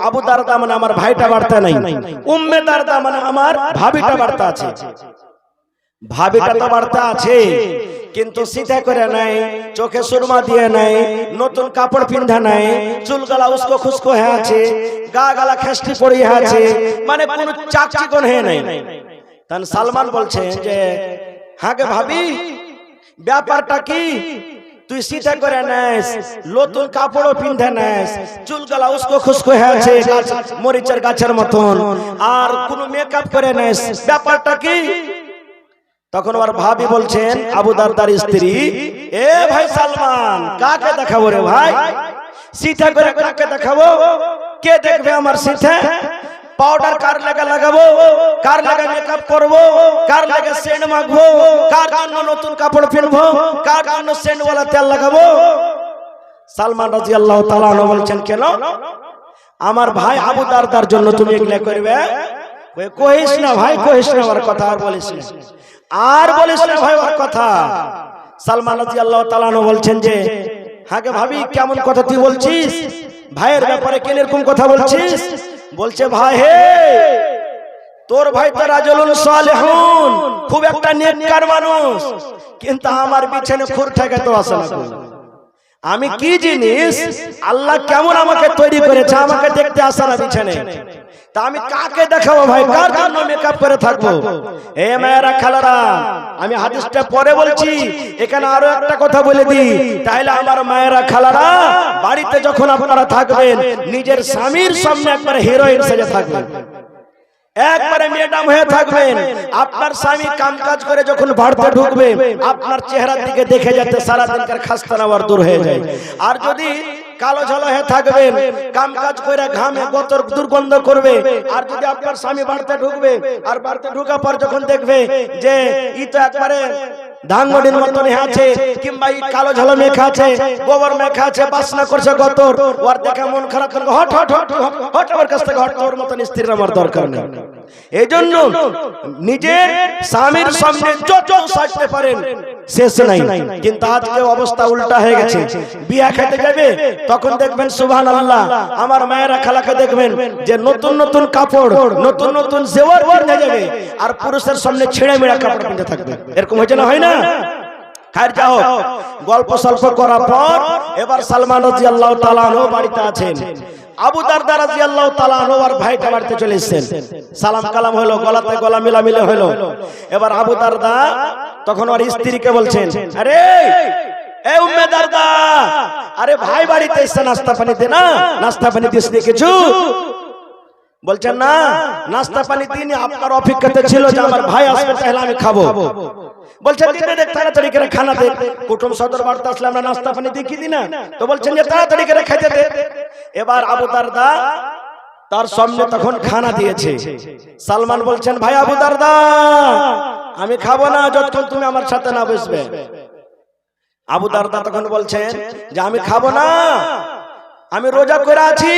আবু দারদা মানে আমার ভাইটা বাড়তে নাই, উম্মে দারদা মানে আমার ভাবিটা বাড়তে আছে। ভাবিটা তো বাড়তে আছে, কিন্তু সিধা করে নাই, চোখে সুরমা দিয়ে নাই, নতুন কাপড় পিন্ধা নাই, চুল গলা উস্কো খুস্কো হয়ে আছে, গা গলা খেস্টি পড়িয়ে আছে, মানে কোন চাকচিকন হয়ে নাই। তখন সালমান বলছেন যে হ্যাঁ গে ভাবি, ব্যাপারটা কি? তুই সিধা করে নেস, নতুন কাপড়ও পিন্ধে নেস, চুল গলা উস্কো খুস্কো হয়ে আছে মরিচের গাছের মতন, আর কোন মেকআপ করে নেস, ব্যাপারটা কি? তখন ওর ভাবি বলছেন, আবু দারদার স্ত্রী, এ ভাই সালমান, কাকে দেখাবো রে ভাই? সিধা করে কাকে দেখাবো? কে দেখবে আমার সিধা? পাউডার কার লাগা লাগাবো, কার লাগা মেকআপ করবো, কার লাগা সেন্ট মাখবো, কার জন্য নতুন কাপড় কিনবো, কার জন্য সেন্ট ওয়ালা তেল লাগাবো? সালমান রাদিয়াল্লাহু তাআলা আনহু বলছেন, কেন? আমার ভাই আবু দারদার জন্য তুমি এগুলা করবে? কইস না ভাই, কইস না ওর কথা, আর বলিস না, আর বলিস না ভাই ওর কথা। সালমান রাদিয়াল্লাহু তাআলা আনহু বলছেন যে হ্যাঁ গে ভাবি, কেমন কথা তুই বলছিস? ভাইয়ের ব্যাপারে কেন এরকম কথা বলছিস? বলছে ভাই হে, তোর ভাই তো রাজুলুন সালেহুন, খুব একটা নেককার মানুষ, কিন্তু আমার বিছানে খুর ঠেকে তো আসে না। আমি কি জিনিস, আল্লাহ কেমন আমাকে তৈরি করেছে, আমাকে দেখতে আসে না বিছানে, তা আমি কাকে দেখাবো ভাই, কার জন্য মেকআপ করে থাকবো? এ মায়েরা খালারা, আমি হাদিসটা পরে বলছি, এখানে আরো একটা কথা বলে দিই, তাহলে আমার মায়েরা খালারা, বাড়িতে যখন আপনারা থাকবেন, নিজের স্বামীর সামনে একবারে হিরোইন সেজে থাকবেন, একবারে ম্যাডাম হয়ে থাকবেন। আপনার স্বামী কামকাজ করে যখন বাড়িতে ঢুকবে, আপনার চেহারার দিকে দেখে যাতে সারা দিনকার খাস্তা নাওয়ার দূর হয়ে যায়। আর যদি কালো ঝালো হয়ে থাকবেন, কামকাজ করে ঘামে গতর দুর্গন্ধ করবে, আর যদি আপনার স্বামী বাড়িতে ঢুকবে, আর বাড়িতে ঢোকার পর যখন দেখবে যে ই তো একবারে ধাঙ্গড়ির মতন আছে, কিংবা ই কালো ঝালো মেখা আছে, গোবর মেখা আছে, বাসনা করছে গতর, ওর দেখে মন খারাপ করে হট হট হট হট, আমার কাছ থেকে হট, তোর মতন স্ত্রীর আমার দরকার নেই। এই জন্য নিজের স্বামীর সামনে যত সাজতে পারেন শেষ নাই, কিন্তু আজকে অবস্থা উল্টা হয়ে গেছে। বিয়া খেতে যাবে, তখন দেখবেন সুবহানাল্লাহ, আমার মায়েরা খালাকে দেখবেন যে নতুন নতুন কাপড়, নতুন নতুন জেওয়ার পরে যাবে, আর পুরুষের সামনে ছেঁড়ে মেড়া কাপড় কিনতে থাকবে। এরকম হয়েছে না, হয় না? খায়ের যাও, গল্প সল্প করার পর এবার সালমান রাদিয়াল্লাহু তাআলা আনহু বাড়িতে আছেন, আবু দারদা রাদিয়াল্লাহু তাআলা আনহু আর ভাইটা বাড়িতে চলে এসেছেন। সালাম কালাম হলো, গলাতে গলা মিলামিলে হলো। এবার আবু দারদা তখন ওর স্ত্রীকে বলছেন, আরে এ উম্মে দারদা, আরে ভাই বাড়িতে এসে নাস্তা পানি দে না, নাস্তা পানি দিস নি কিছু? বলছেন না, নাস্তা পানি দিইনি, আপনার অপেক্ষাতে ছিল যে আমার ভাই আসবে তাহলে আমি খাবো। বলছেন দিতে দেখ, তাড়াতাড়ি করে খানা দে, কুটুম সদর বাড়িতে আসলে আমরা নাস্তা পানি দিই কি দিই না? তো বলছেন যে তাড়াতাড়ি করে খেতে দে। এবার আবু দারদা তার সামনে তখন খানা দিয়েছে। সালমান বলছেন, ভাই আবু দারদা, আমি খাবো না যতক্ষণ তুমি আমার সাথে না বসবে। আবু দারদা তখন বলছেন যে আমি খাবো না, আমি রোজা করে আছি।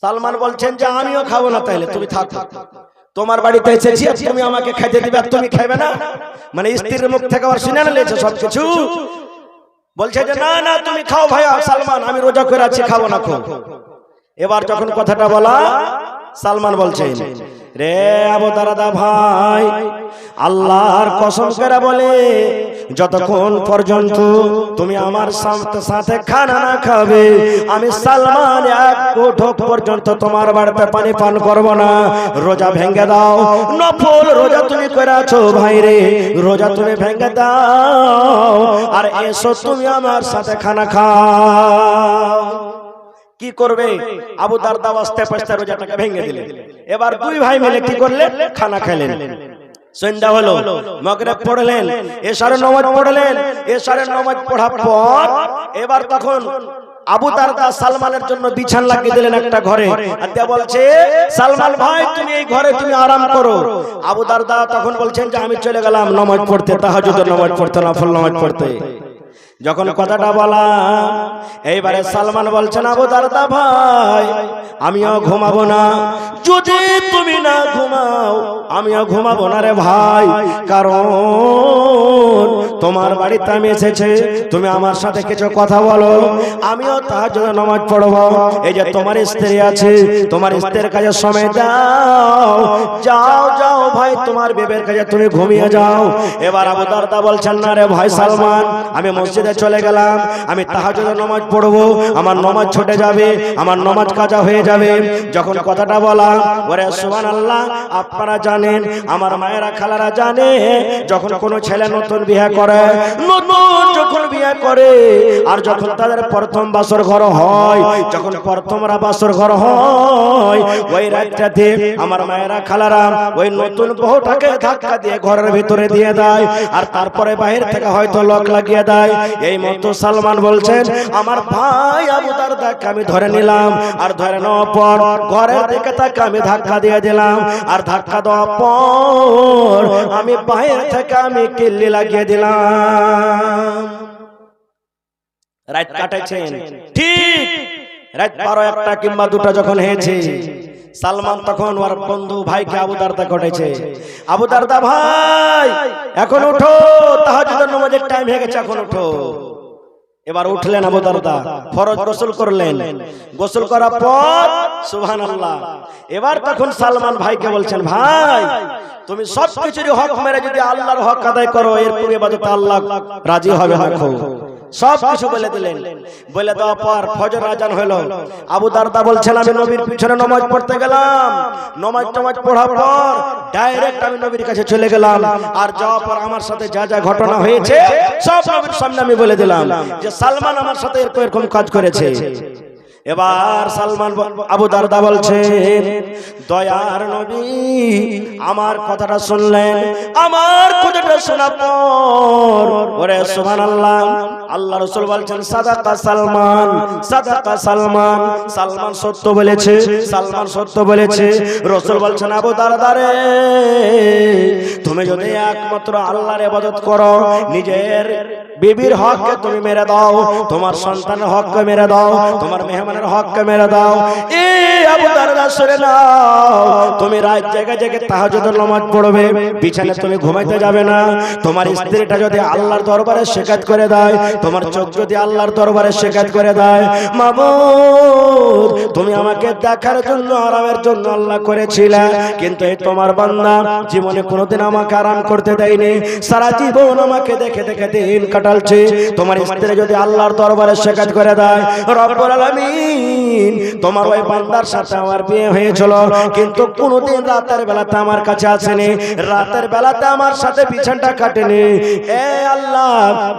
সালমান বলছেন যে আমিও খাবো না, তাইলে তুমি থাকো, তোমার বাড়িতে এসেছি, তুমি আমাকে খাইতে দিবে আর তুমি খাইবে না? মানে স্ত্রীর মুখ থেকে আবার শুনে নিয়েছে সবকিছু। বলছে যে না না, তুমি খাও ভাই সালমান, আমি রোজা করে আছি, খাবো না খো। এবার যখন কথাটা বলা, সালমান বলছেন, রে আবু দারদা ভাই, আল্লাহর কসম করে বলে, যতক্ষণ পর্যন্ত তুমি আমার সাথে খানা না খাবে, আমি সালমান এক কোঠক পর্যন্ত তোমার বাড়িতে পানি পান করব না। রোজা ভেঙে দাও, নফল রোজা তুমি করে আছো ভাই রে, রোজা তুমি ভেঙে দাও, আর এসো তুমি আমার সাথে খানা খাও। কি করবে? আবু দারদা আস্তে আস্তে রোজাটাকে ভেঙে দিলেন। এবার দুই ভাই মিলে কি করলেন? খানা খেলেন। সন্ধ্যা হলো, মাগরিব পড়লেন, এশারের নামাজ পড়লেন। এশারের নামাজ পড়ার পর এবার তখন আবু দারদা সালমানের জন্য বিছান লাগিয়ে দিলেন একটা ঘরে, আর দেয়া বলছে, সালমান ভাই তুমি এই ঘরে তুমি আরাম করো। আবু দারদা তখন বলছেন যে আমি চলে গেলাম নামাজ পড়তে, তাহাজ্জুদের নামাজ পড়তে, নফল নামাজ পড়তে। যখন কথাটা বললাম, এইবারে সালমান বলছেন, আবু দারদা ভাই আমিও ঘুমাবো না, যদি তুমি না ঘুমাও আমিও ঘুমাবো না রে ভাই, কারণ তোমার বাড়িতে আমি এসেছে, তুমি আমার সাথে কিছু কথা বলো, আমিও তাহাজ্জুদের নামাজ পড়বো। এই যে তোমার স্ত্রী আছে, তোমার স্ত্রীর কাছে সময় দাও, যাও যাও ভাই তোমার বিবের কাছে তুমি ঘুমিয়ে যাও। এবার আবু দারদা বলছেন, না রে ভাই সালমান, আমি মসজিদে চলে গেলাম, আমি তাহাজ্জুদের নামাজ পড়বো, আমার নামাজ ছুটে যাবে, আমার নামাজ কাজা হয়ে যাবে। যখন কথাটা বলা, ওরে সুবহানাল্লাহ, আপনারা জানেন, আমার মায়েরা খালারা জানে, যখন কোনো ছেলে নতুন বিয়ে করে, নতুন যখন বিয়ে করে, আর যখন তাদের প্রথম বাসর ঘর হয়, যখন প্রথমরা বাসর ঘর হয়, ওই রাতটাতে আমার মায়েরা খালারা ওই নতুন বউটাকে ধাক্কা দিয়ে ঘরের ভিতরে দিয়ে দেয়, আর তারপরে বাহির থেকে হয়তো লক লাগিয়ে দেয়। এই মতো সালমান বলছেন, আমার ভাই আবু দারদাকে আমি ধরে নিলাম, আর ধরে নেওয়ার পর ঘরের দিকে তাকে আমি ধাক্কা দিয়ে দিলাম, আর ধাক্কা দেওয়ার পর আমি বাহির থেকে আমি কিল্লি লাগিয়ে দিলাম। রাত কাটাইছেন, ঠিক রাত 12-1 কিংবা 2টা যখন হয়েছে, সালমান তখন ওর বন্ধু ভাইকে আবু দারদা ঘটেছে, আবু দারদা ভাই এখন উঠো, তাহাজ্জুদের নামাজের টাইম হয়ে গেছে, এখন উঠো। এবার উঠলেন আবু দারদা, ফরজ গোসল করলেন, গোসল করার পর সুবহানাল্লাহ, এবার তখন সালমান ভাইকে বলছেন, ভাই তুমি সব কিছুরই হক মেরে যদি আল্লাহর হক আদায় করো, এরপর ইবাদত আল্লাহ রাজি হবে না। সব কিছু বলে দিলেন। বলে দেওয়ার পর ফজর আজান হলো। আবু দারদা বলছেন, আমি নবীর পিছনে নামাজ পড়তে গেলাম, নামাজ পড়ার পর ডাইরেক্ট আমি নবীর কাছে চলে গেলাম, আর যাওয়ার পর আমার সাথে যা যা ঘটনা হয়েছে সব নবীর সামনে আমি বলে দিলাম যে সালমান আমার সাথে এরকম কাজ করেছে। এবার সালমান আবু দারদা বলছেন, দয়ার নবী আমার কথাটা শুনলেন, আমার কথাটা শোনার পর ওরে সুবহানাল্লাহ, আল্লাহ রাসূল বলছেন, সাদাকা সালমান, সাদাকা সালমান, সালমান সত্য বলেছে, সালমান সত্য বলেছে। রাসূল বলছেন, আবু দারদা রে, তুমি যদি একমাত্র আল্লাহর ইবাদত করো, নিজের বিবির হককে তুমি মেরে দাও, তোমার সন্তানের হককে মেরে দাও, তোমার মেহমানের হককে মেরে দাও, এই আবু দারদা শুনে নাও, তুমি রাত জেগে জেগে তাহাজ্জুদের নামাজ পড়বে, বিছানায় তুমি ঘুমাইতে যাবে না। তোমার স্ত্রীটা যদি আল্লাহর দরবারে শিকায়ত করে দেয়, তোমার চোখ যদি আল্লাহর দরবারে শিকায়ত করে দেয়, মাবুদ তুমি আমাকে দেখার জন্য আরামের জন্য আল্লাহ করেছিলে, কিন্তু এই তোমার বান্দা জীবনে কোনোদিন আমাকে আরাম করতে দেয়নি, সারা জীবন আমাকে দেখে দেখে দিন কাটালছে। তোমার স্ত্রী যদি আল্লাহর দরবারে শিকায়ত করে দেয়, রব্বুল আলামিন তোমার ওই বান্দার সাথে আমার বিয়ে হয়েছিল, কিন্তু কোনোদিন রাতের বেলাতে আমার কাছে আসেনি, রাতের বেলাতে আমার সাথে বিছানাটা কাটেনি, এ আল্লাহ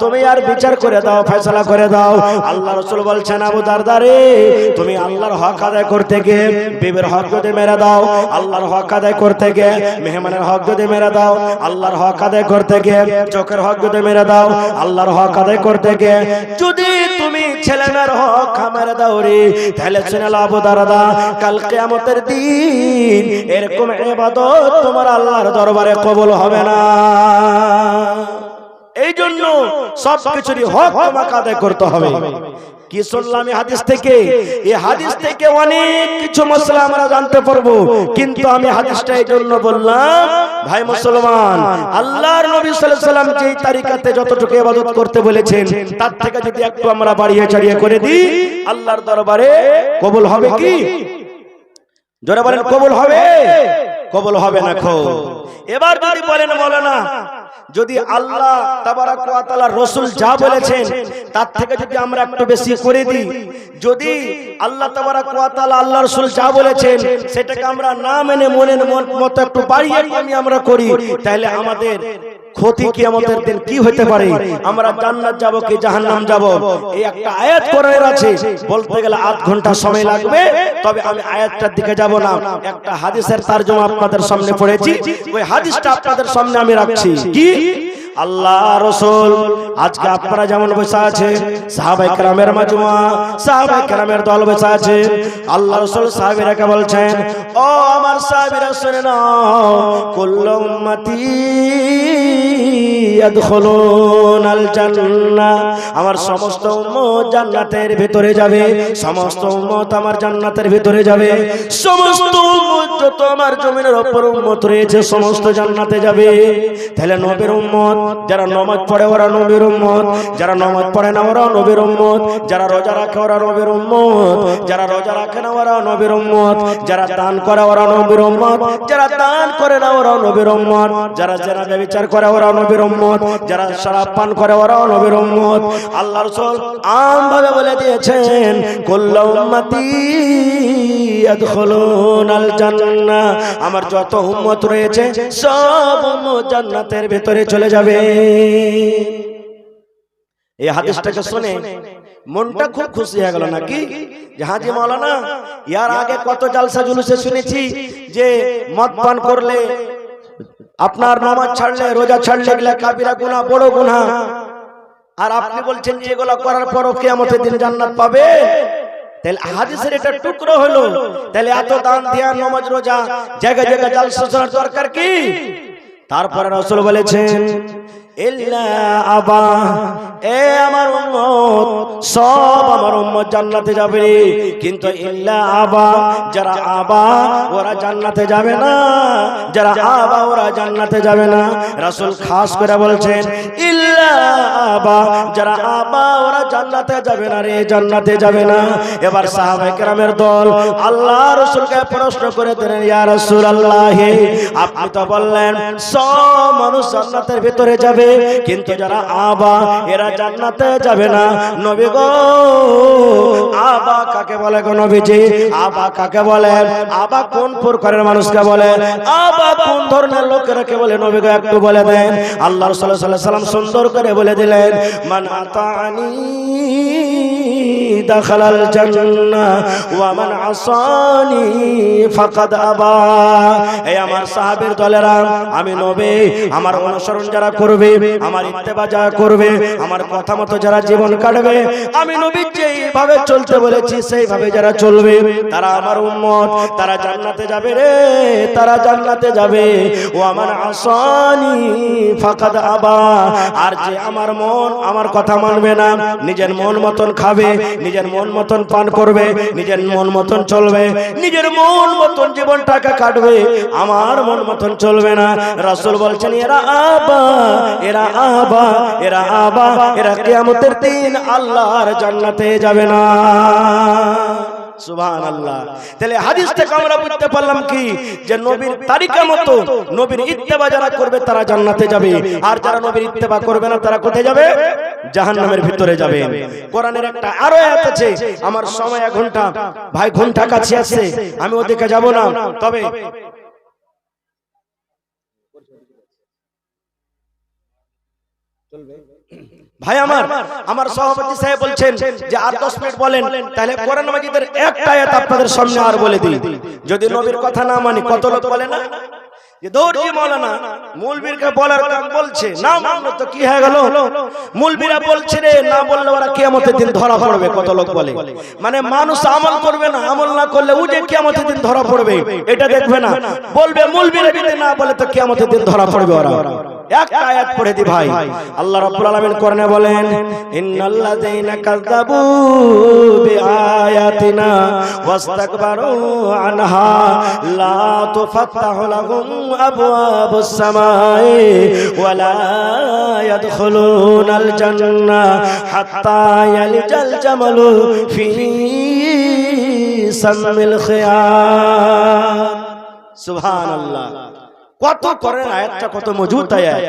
তুমি আর বিচার করে দাও, ফয়সালা করে দাও। আল্লাহ রাসূল বলছেন, আবু দারদা রে, তুমি আল্লাহর হক আদায় করতে গিয়ে বিবির হক যদি মেরে দাও, আল্লাহর হক আদায় করতে গিয়ে মেহমানের হক যদি মেরে দাও, আল্লাহর হক আদায় করতে গিয়ে চোখের হক যদি মেরে দাও, আল্লাহর হক আদায় করতে গিয়ে যদি তুমি ছেলেমেয়ের হক মেরে দাও রে, তাহলে শুনে নাও আবু দারদা, কাল কিয়ামতের দিন এরকম ইবাদত তোমার আল্লাহর দরবারে কবুল হবে না। এই জন্য সব কিছুরই হক তোমাকে আদায় করতে হবে। কি শুনলাম এই হাদিস থেকে? এই হাদিস থেকে অনেক কিছু মশলা আমরা জানতে পারবো, কিন্তু আমি হাদিসটা এই জন্য বললাম, ভাই মুসলমান, আল্লাহর নবী সাল্লাল্লাহু আলাইহি ওয়াসাল্লাম যেই তরিকাতে যতটুকু ইবাদত করতে বলেছেন, তার থেকে যদি একটু আমরা বাড়িয়ে চাড়িয়ে করে দিই, আল্লাহর দরবারে কবুল হবে কি? জোরে বলেন, কবুল হবে? কবুল হবে না। এবার যদি বলেন মাওলানা, যদি আল্লাহ তাবারাক ওয়া তাআলা রাসূল যা বলেছেন তার থেকে যদি আমরা একটু বেশি করে দিই, যদি আল্লাহ তাবারাক ওয়া তাআলা আল্লাহ রাসূল যা বলেছেন সেটাকে আমরা না মেনে মনের মতো একটু বাড়িয়ে কমিয়ে আমরা করি, তাহলে আমাদের ক্ষতি কিয়ামতের দিন কি হতে পারে? আমরা জান্নাত যাব কি জাহান্নাম যাব? এই একটা আয়াত কোরআনের আছে, বলতে গেলে আধ ঘন্টা সময় লাগবে, তবে আমি আয়াতটার দিকে যাব না, একটা হাদিসের তরজমা আপনাদের সামনে পড়েছি, ওই হাদিসটা আপনাদের সামনে আমি রাখছি। কি? আল্লাহ রাসূল আজকে আপনারা যেমন বসে আছে, সাহাবায়ে কেরামের মাজমুয়া, সাহাবায়ে কেরামের দল বসে আছে। আল্লাহ রাসূল সাহাবীরাকে বলছেন, ও আমার সাহাবীরা শুনে নাও, কুল্লু উম্মতি ইয়াদখুলুনাল জান্নাহ, আমার সমস্ত উম্মত জান্নাতের ভিতরে যাবে, সমস্ত উম্মত আমার জান্নাতের ভিতরে যাবে, সমস্ত উম্মত যত আমার জমিনের উপর উম্মত রয়েছে সমস্ত জান্নাতে যাবে। তাহলে নবীর উম্মত যারা নামাজ পড়ে ওরা নবীর উম্মত, যারা নামাজ পড়ে না ওরা নবীর উম্মত, যারা রোজা রাখে ওরা নবীর উম্মত, যারা রোজা রাখে না ওরা নবীর উম্মত, যারা দান করে ওরা নবীর উম্মত, যারা দান করে না ওরা নবীর উম্মত, যারা জেনা ব্যভিচার করে ওরা নবীর উম্মত, যারা শরাব পান করে ওরা নবীর উম্মত। আল্লাহ রাসূল আমভাবে বলে দিয়েছেন, কুল্লু উম্মতি ইয়াদখুলুনাল জান্নাহ, আমার যত উম্মত রয়েছে সব উম্মত জান্নাতের ভিতরে চলে যাবে। এই হাদিসটাকে শুনে মনটা খুব খুশি হয়ে গেল নাকি? যে হাজী মাওলানা, ইয়ার আগে কত জালসা জুলুসে শুনেছি যে মদ পান করলে, আপনার নামাজ ছাড়লে, রোজা ছাড়লে এগুলা কাবিরা গুনাহ, বড় গুনাহ, আর আপনি বলছেন যে এগুলা করার পরও কিয়ামতের দিন জান্নাত পাবে। তাহলে হাদিসের এটা টুকরো হলো, তাহলে এত দান ধ্যান নামাজ রোজা জায়গা জায়গা জালসা শোনার দরকার কি? তারপরে রাসূল বলেছেন, ইল্লা আবা, এ আমার উম্মত, সব আমার উম্মত জান্নাতে যাবে, কিন্তু ইল্লা আবা, যারা আবা ওরা জান্নাতে যাবে না, যারা আবা ওরা জান্নাতে যাবে না। রাসূল খাস করে বলছেন, ইল্লা আবা, যারা আবা ওরা জান্নাতে যাবে না রে, জান্নাতে যাবে না। এবার সাহাবায়ে কেরামের দল আল্লাহ রাসূলকে প্রশ্ন করে দিলেন, ইয়া রাসূলুল্লাহ, আপনি তো বললেন সব মানুষ জান্নাতের ভিতরে যাবে, কিন্তু যারা আবা এরা জান্নাতে যাবে না। নবী গো, আবা কাকে বলে গো নবীজি? আবা কাকে বলে? আবা কোন প্রকারের মানুষকে বলে? আবা কোন ধরনের লোকেরাকে বলে নবী গো একটু বলে দেন। আল্লাহ রাসূল সাল্লাল্লাহু আলাইহি ওয়াসাল্লাম সুন্দর করে বলে দিলেন, মান আতানি দাখালাল জান্নাহ ওয়া মান আসানি ফাকাদ আবা। এই আমার সাহাবীর দলেরা, আমি নবী, আমার অনুসরণ যারা করবে, আমার ইত্তেবা যারা করবে, আমার কথা মতো যারা জীবন কাটবে, আমি নবী যেইভাবে চলতে বলেছি সেইভাবে যারা চলবে, তারা আমার উম্মত, তারা জান্নাতে যাবে রে, তারা জান্নাতে যাবে। ও আমার আসানি ফাকাদ আবা, আর যে আমার মন আমার কথা মানবে না, নিজের মন মতন খাবে, নিজের মন মতন পান করবে, নিজের মন মতন চলবে, নিজের মন মতন জীবনটাকে কাটবে, আমার মন মতন চলবে না। রাসূল বলছেন, এরা আবা, এরা আবা, এরা আবা, এরা কিয়ামতের দিন আল্লাহর জান্নাতে যাবে না। সুবহানাল্লাহ। তাহলে হাদিস থেকে আমরা বুঝতে পারলাম কি, যে নবীর তরিকা মতো নবীর ইত্তেবা যারা করবে তারা জান্নাতে যাবে, আর যারা নবীর ইত্তেবা করবে না তারা কোথায় যাবে? জাহান্নামের ভিতরে যাবে। কোরআনের একটা আরো আয়াত আছে, আমার সময় 1 ঘন্টা, ভাই ঘন্টা কাছে আসছে, আমি ওদিকে যাব না, তবে ভাই আমার সভাপতি সাহেব বলছেন যে আর 10 মিনিট বলেন, তাহলে কোরআন মাজিদের একটা আয়াত আপনাদের সামনে আর বলে দিই। যদি নবীর কথা না মানি, কত লোক বলে না যে দৌড়ি মাওলানা মৌলবীরকে বলার কাম বলছে, না মানলে তো কি হয়ে গেল, মৌলবীরা বলছে রে, না বললে ওরা কিয়ামতের দিন ধরা পড়বে। কত লোক বলে, মানে মানুষ আমল করবে না, আমল না করলে ও যে কিয়ামতের দিন ধরা পড়বে এটা দেখবে না, বলবে মৌলবীরা যদি না বলে তো কিয়ামতের দিন ধরা পড়বে ওরা। একটা আয়াত পড়ে দি ভাই, আল্লাহ রাব্বুল আলামিন কোরআনে বলেন, ইন্নাল্লাযীনা কাযাবু বিআয়াতিনা ওয়াস্তাকবারু আনহা লা তুফাত্তাহু লাহুম আবওয়াবুস সামাই ওয়া লা ইয়াদখুলুনাল জান্নাহ হাত্তা ইয়ালিজাল জামালু ফি সামিল খিয়াম। সুবহানাল্লাহ। কত করেন আয়াতটা, কত মজবুত আয়াত।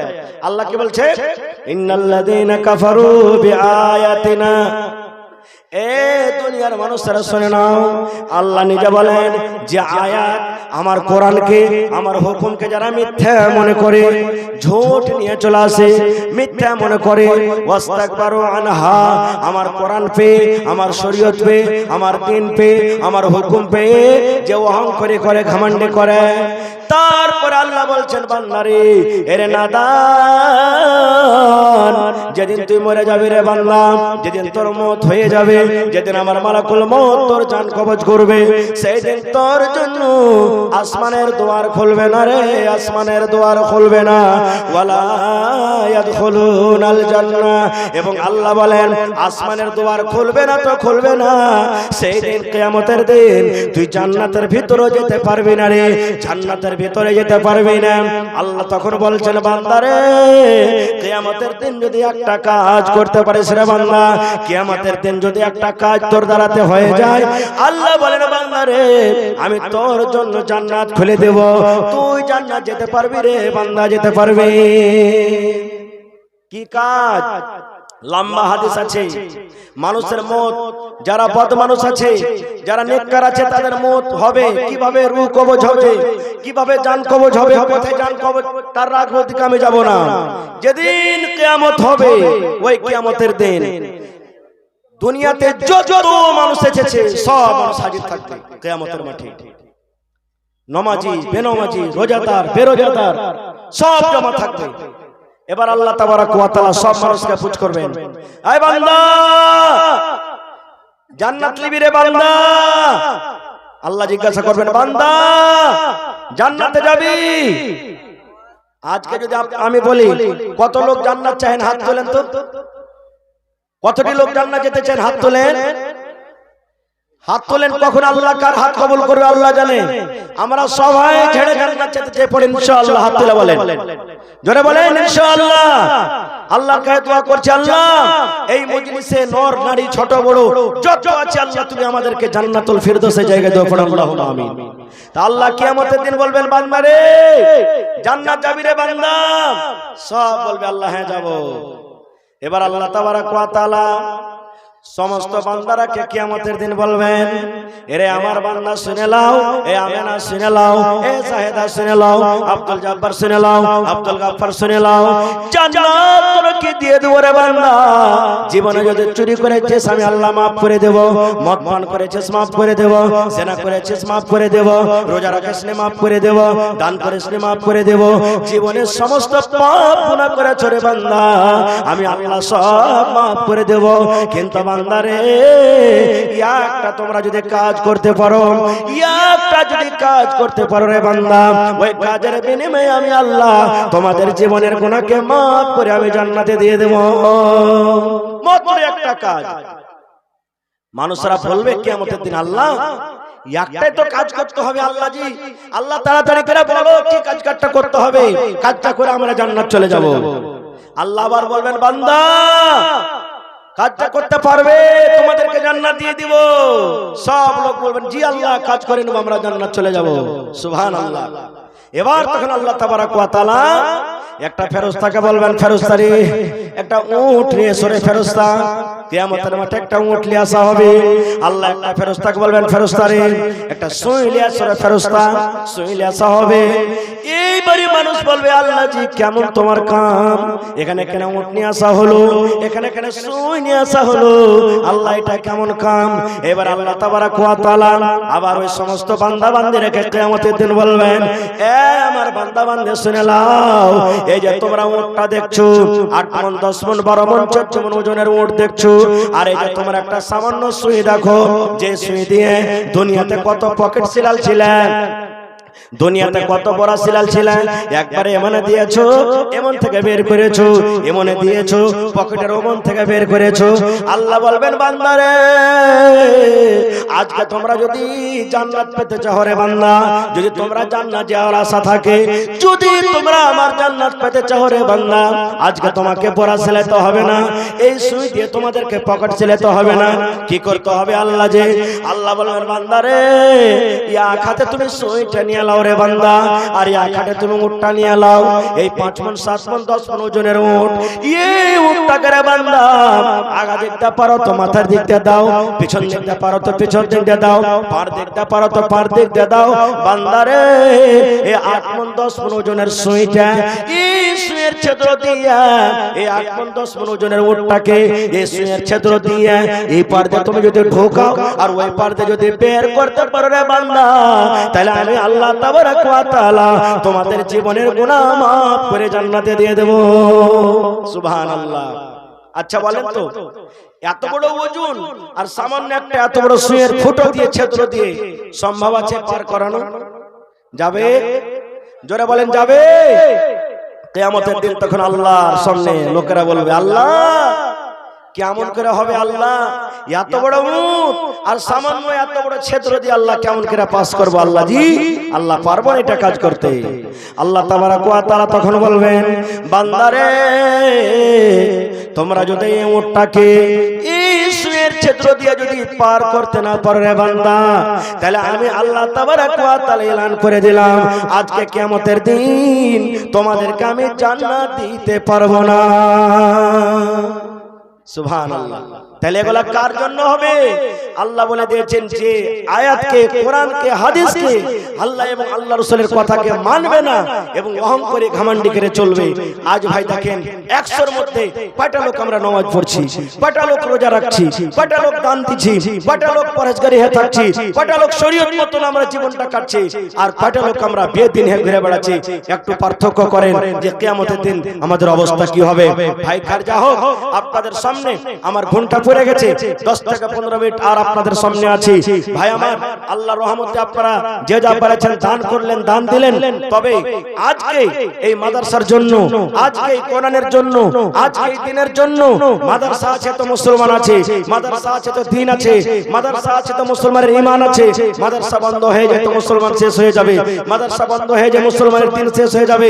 আল্লাহ কি বলছে? ইন্নাল্লাযীনা কাফারু বিআয়াতিনা। এ দুনিয়ার মানুষরা শুনে নাও, আল্লাহ নিজে বলেন যে আয়াত আমার কোরআনকে, আমার হুকুমকে যারা মিথ্যা মনে করে, ঝুট নিয়ে চলে আসে, মিথ্যা মনে করে, ওয়াস্তাকবারু আনহা, আমার কোরআন পে, আমার শরীয়ত পে, আমার দ্বীন পে, আমার হুকুম পে যে অহংকার করে, ঘমন্ড করে, তারপর আল্লাহ বলছেন বান্দারে এরে নাদান যেদিন তুই মরে যাবি রে বান্দা, যেদিন তোর মওত হয়ে যাবে, যেদিন আমার মালাকুল মওত তোর জান কবজ করবে, সেই দিন তোর জন্য আসমানের দুয়ার খুলবে না রে, আসমানের দুয়ার খুলবে না। ওয়ালা ইয়াদখুলুনাল জান্নাহ, এবং আল্লাহ বলেন আসমানের দুয়ার খুলবে না তো খুলবে না, সেই দিন কিয়ামতের দিন তুই জান্নাতের ভিতরে যেতে পারবি না রে, জান্নাতের ভিতরে যেতে পারবি না। আল্লাহ তখন বলছেন বান্দারে কিয়ামতের দিন যদি একটা কাজ করতে পারিস রে বান্দা, কিয়ামতের দিন যদি একটা কাজ তোর দ্বারাতে হয়ে যায়, আল্লাহ বলেন বান্দারে আমি তোর জন্য জান্নাত খুলে দেব, তুই জান্নাত যেতে পারবি রে বান্দা, যেতে পারবি। কি কাজ? লম্বা হাদিস আছে, মানুষের মওত, যারা বদ মানুষ আছে, যারা নেককার আছে, তাদের মওত হবে কিভাবে, রূহ কবজ হবে কিভাবে, জান কবজ হবে, কোথায় জান কবজ তার রাখবো দিকে আমি যাব না। যেদিন কিয়ামত হবে, ওই কিয়ামতের দিন দুনিয়াতে যত মানুষ এসেছে সব মানুষ হাজির থাকবে কিয়ামতের মাঠে। নমাজি, বেনমাজি, রোজাদার, বেরোজাদার সব জমা থাকবে। এবার আল্লাহ তাবারাক ওয়া তাআলা সব মানুষকে পুছ করবেন, আয় বান্দা জান্নাত লিবি রে বান্দা। আল্লাহ জিজ্ঞাসা করবেন বান্দা জান্নাতে যাবি? আজকে যদি আমি বলি কত লোক জান্নাত চাহেন হাত তোলেন তো, কতটি লোক জান্নাত যেতে চান হাত তোলেন, হাত তোলেন। কখন আল্লাহ কার হাত কবুল করবে আল্লাহ জানে। আমরা সবাই ছেড়ে জান্নাত যেতে চাই, পড়েন ইনশাআল্লাহ, হাত তুলে বলেন, জোরে বলেন ইনশাআল্লাহ। আল্লাহর কাছে দোয়া করছি আল্লাহ এই মজলিসে নর নারী ছোট বড় যত আছে আল্লাহ তুমি আমাদেরকে জান্নাতুল ফিরদৌসের জায়গায় দাও, পড়ুন আল্লাহুম্মা আমিন। তা আল্লাহ কিয়ামতের দিন বলবেন বান্দা রে জান্নাত যাবি রে বান্দা, সব বলবে আল্লাহ হ্যাঁ যাব। এবার আল্লাহ তাবারাক ওয়া তাআলা সমস্ত বান্দারাকে কিয়ামতের দিন বলবেন এরে আমার বান্দা শুনে লাও, এ আমেনা শুনে লাও, এ সাহেদা শুনে লাও, আব্দুল জব্বার শুনে লাও, আব্দুল গাফফার শুনে লাও, জান্নাত তোকে দিয়ে দেব রে বান্দা। জীবনে যদি চুরি করেছিস আমি আল্লাহ maaf করে দেব, মদ পান করেছিস maaf করে দেব, জিনা করেছিস maaf করে দেব, রোজা রাখিসনি maaf করে দেব, দান করিসনি maaf করে দেব। জীবনের সমস্ত পাপ গুনাহ করেছ রে বান্দা আমি আল্লাহ সব maaf করে দেব। কিন্তু বান্দারে একটা তোমরা যদি কাজ করতে পারো, একটা যদি কাজ করতে পারো রে বান্দা, ওই কাজের বিনিময়ে আমি আল্লাহ তোমাদের জীবনের গুনাহকে maaf করে আমি জান্নাতে দিয়ে দেব। মাত্র একটা কাজ। মানুষরা বলবে কিয়ামতের দিন আল্লাহ একটাই তো কাজ করতে হবে আল্লাহ জি, আল্লাহ তাড়াতাড়ি করে বলো কি কাজটা করতে হবে, কাজটা করে আমরা জান্নাত চলে যাব। আল্লাহ আবার বলবেন বান্দা কাজটা করতে পারবে তোমাদেরকে জান্নাত দিয়ে দিব। সব লোক বলবেন জি আল্লাহ কাজ করে নেব আমরা জান্নাত চলে যাব, সুবহানাল্লাহ। এবার তখন আল্লাহ তাবারাক ওয়া তাআলা একটা ফেরেশতাকে বলবেন ফেরেশতারে একটা উট নিয়ে এসো রে ফেরেশতা, কিয়ামতের মাঠে একটা উট নিয়ে আসা হবে। আল্লাহ একটা ফেরেশতাকে বলবেন ফেরেশতারে একটা সুই নিয়ে আসো রে ফেরেশতা, সুই নিয়ে আসা হবে। এইবারে মানুষ বলবে আল্লাহ জি কেমন তোমার কাম, এখানে কেন উট নিয়ে আসা হলো, এখানে কেন সুই নিয়ে আসা হলো, আল্লাহ এটা কেমন কাম। এবার আল্লাহ তাবারাক ওয়া তাআলা আবার ওই সমস্ত বান্দা বান্দীদেরকে কিয়ামতের দিন বলবেন এ আমার বান্দা বান্দী শুনে নাও, এই যে তোমরা উটটা দেখছো 8 মণ 10 মণ 12 মণ 14 মণ ওজনের উট দেখছো, আর এই যে তোমরা একটা সামান্য সুই দেখো, যে সুই দিয়ে দুনিয়াতে কত পকেট সিলাল ছিলেন, দুনিয়াতে কত বড় সিলাল ছিলেন, একবারে এমনে দিয়েছো এমন থেকে বের করেছো, এমনে দিয়েছো পকেটের ওমন থেকে বের করেছো। আল্লাহ বলবেন বান্দারে আজকে তোমরা যদি জান্নাত পেতে চাও রে বান্দা, যদি তোমরা জান্নাত যাওয়ার আশা থাকে, যদি তোমরা আমার জান্নাত পেতে চাও রে বান্দা, আজকে তোমাকে পরা সিলাতে হবে না, এই সুই দিয়ে তোমাদেরকে পকেট সিলাতে হবে না। কি করতে হবে আল্লাহ যে আল্লাহ বলবেন বান্দারে এক হাতে তুমি সুইটা নিয়ে লাও রে বান্দা, আর এক হাতে তুমি উটটা নিয়ে লাও, এই 5 মণ 7 মণ 10 মণ ওজনের উট, এই উটটাকে রে বান্দা আগা দিকটা পারো তো মাথার দিকটা দাও, পিছন দিকটা পারো তো পিছন দিক দিয়ে দাও, পার দিকটা পারো তো পার দিক দিয়ে দাও। বান্দারে এই 8 মণ 10 মণ ওজনের সুইটা, এই সুইয়ের ছিদ্র দিয়া এই 8 মণ 10 মণ ওজনের উটটাকে এই সুইয়ের ছিদ্র দিয়া এই পার দিয়ে তুমি যদি ঢোকাও আর ওই পার দিয়ে যদি বের করতে পারো রে বান্দা, তাহলে আমি আল্লাহ তাবারক ওয়া তাআলা তোমাদের জীবনের গুনাহ মাফ করে জান্নাতে দিয়ে দেব। সুবহানাল্লাহ। আচ্ছা বলেন তো, এত বড় ওজন আর সামান্য একটা এত বড় সুইয়ের ফুটো দিয়ে ছিদ্র দিয়ে সম্ভব আছে পার করানো? যাবে? জোরে বলেন যাবে? কিয়ামতের দিন তখন আল্লাহর সামনে লোকেরা বলবে, আল্লাহ কেমন করে হবে আল্লাহ, এত বড় উট আর সামান্য এত বড় ছিদ্র দিয়ে আল্লাহ কেমন করে পাস করব? আল্লাহ জি, আল্লাহ পারবো এটা কাজ করতে। আল্লাহ তাবারক ওয়া তাআলা তখন বলবেন, বান্দারে তোমরা যদি এই উটটাকে এই সুইয়ের ছিদ্র দিয়ে যদি পার করতে না পারো রে বান্দা, তাহলে আমি আল্লাহ তাবারক ওয়া তাআলা এলান করে দিলাম, আজকে কিয়ামতের দিন তোমাদেরকে আমি জান্নাত দিতে পারবো না। সুবহানাল্লাহ। তাহলে এগুলা কার জন্য হবে? আল্লাহ বলে দিয়েছেন যে আয়াতকে, কোরআনকে, হাদিসকে, আল্লাহ এবং আল্লাহ রাসূলের কথাকে মানবে না এবং অহংকারী ঘমন্ডি করে চলবে। আজ ভাই দেখেন 100-র মধ্যে কয়টা লোক আমরা নামাজ পড়ছি, কয়টা লোক রোজা রাখছি, কয়টা লোক দান দিচ্ছি, কয়টা লোক পরহেজগারি হয়ে থাকছি, কয়টা লোক শরীয়ত মতন আমরা জীবনটা কাটছি, আর কয়টা লোক আমরা বেদিন হয়ে ঘুরে বেড়াচ্ছি। একটু পার্থক্য করেন যে কিয়ামতের দিন আমাদের অবস্থা কি হবে। ভাই খারজা হোক, আপনাদের সামনে আমার ঘন্টা পড়ে গেছে, 10 থেকে 15 মিনিট আর আপনাদের সামনে আছি। ভাই আমার, আল্লাহর রহমতে আপনারা যে যা পারেছেন দান করলেন, দান দিলেন। তবে আজকে এই মাদ্রাসার জন্য, আজকে এই কোরআনের জন্য, আজকে এই দিনের জন্য, মাদ্রাসা আছে তো মুসলমান আছে, মাদ্রাসা আছে তো দ্বীন আছে, মাদ্রাসা আছে তো মুসলমানের ঈমান আছে। মাদ্রাসা বন্ধ হয়ে যায় তো মুসলমান শেষ হয়ে যাবে, মাদ্রাসা বন্ধ হয়ে যায় মুসলমানের দ্বীন শেষ হয়ে যাবে।